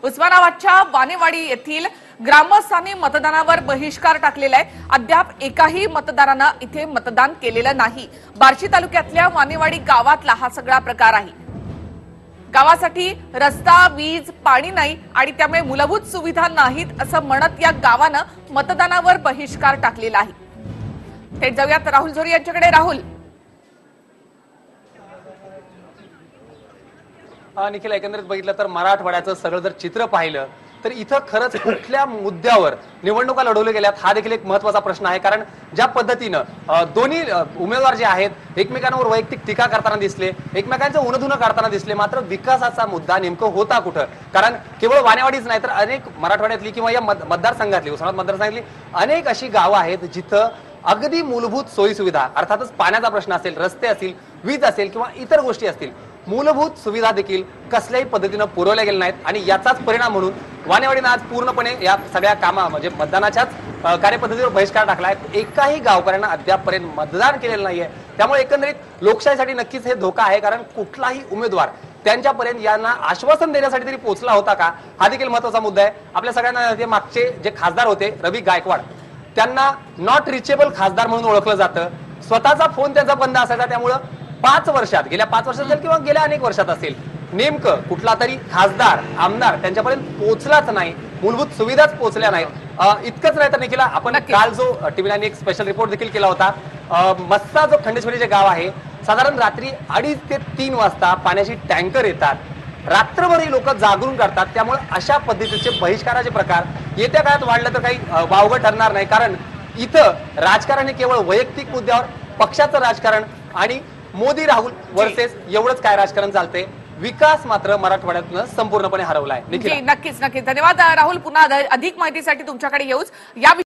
उस्मानाबादच्या वानेवाडी येथील ग्रामस्थांनी मतदानावर बहिष्कार टाकलेला आहे। अद्याप एकाही मतदारानं इथे मतदान केलेलं नाही। बार्शी तालुक्यातल्या वानेवाडी गावातला हा सगळा प्रकार आहे। गावासाठी रस्ता, वीज, पाणी नाही आणि त्यामुळे मूलभूत सुविधा नाहीत असं म्हणत या गावानं मतदानावर बहिष्कार टाकलेला आहे। थेट जाऊयात राहुल झोरी यांच्याकडे। राहुल, निखिल, एकंदरीत बघितलं तर मराठवाड्याचं सगळं जर चित्र पाहिलं तर इथं खरंच कुठल्या मुद्द्यावर निवडणुका लढवल्या गेल्यात हा देखील एक महत्त्वाचा प्रश्न आहे। कारण ज्या पद्धतीनं दोन्ही उमेदवार जे आहेत एकमेकांवर वैयक्तिक टीका करताना दिसले, एकमेकांचं उणधुणं काढताना दिसले, मात्र विकासाचा मुद्दा नेमकं होता कुठं? कारण केवळ वानेवाडीच नाही तर अनेक मराठवाड्यातली किंवा या मतदारसंघातली, उस्मानाबाद मतदारसंघातली अनेक अशी गावं आहेत जिथं अगदी मूलभूत सोयीसुविधा, अर्थातच पाण्याचा प्रश्न असेल, रस्ते असतील, वीज असेल किंवा इतर गोष्टी असतील, मूलभूत सुविधा देखील कसल्याही पद्धतीनं पुरवल्या गेल्या नाहीत। आणि याचाच परिणाम म्हणून वानेवाडीनं आज पूर्णपणे या सगळ्या कामा म्हणजे मतदानाच्याच कार्यपद्धतीवर बहिष्कार टाकला आहे। एकाही गावकऱ्यांना अद्यापपर्यंत मतदान केलेलं नाहीये। त्यामुळे एकंदरीत लोकशाहीसाठी नक्कीच हे धोका आहे। कारण कुठलाही उमेदवार त्यांच्यापर्यंत यांना आश्वासन देण्यासाठी तरी पोहोचला होता का, हा देखील महत्त्वाचा मुद्दा आहे। आपल्या सगळ्यांना ते मागचे जे खासदार होते रवी गायकवाड, त्यांना नॉट रिचेबल खासदार म्हणून ओळखलं जातं। स्वतःचा फोन त्यांचा बंद असायचा। त्यामुळं 5 वर्षात, गेल्या 5 वर्षात असेल किंवा गेल्या अनेक वर्षात असेल, नेमकं कुठला तरी खासदार, आमदार त्यांच्यापर्यंत पोहोचलाच नाही, मूलभूत सुविधाच पोहोचल्या नाहीत। इतकंच नाही तर निखिला, आपण काल जो टीव्हीला एक स्पेशल रिपोर्ट देखील केला होता, मस्सा जो खंडेश्वरी जे गाव आहे, साधारण रात्री 2:30 ते 3 वाजता पाण्याची टँकर येतात। रात्रभरही लोक जागरून करतात। त्यामुळे अशा पद्धतीचे बहिष्काराचे प्रकार येत्या काळात वाढलं तर काही वावगं ठरणार नाही। कारण इथं राजकारण हे केवळ वैयक्तिक मुद्द्यावर, पक्षाचं राजकारण आणि मोदी राहुल वर्सेस एवढंच काय राजकारण चालते। विकास मात्र मराठवाड्यातून संपूर्णपणे हरवलाय। नक्कीच धन्यवाद राहुल। पुन्हा अधिक माहितीसाठी तुमच्याकडे येऊच। या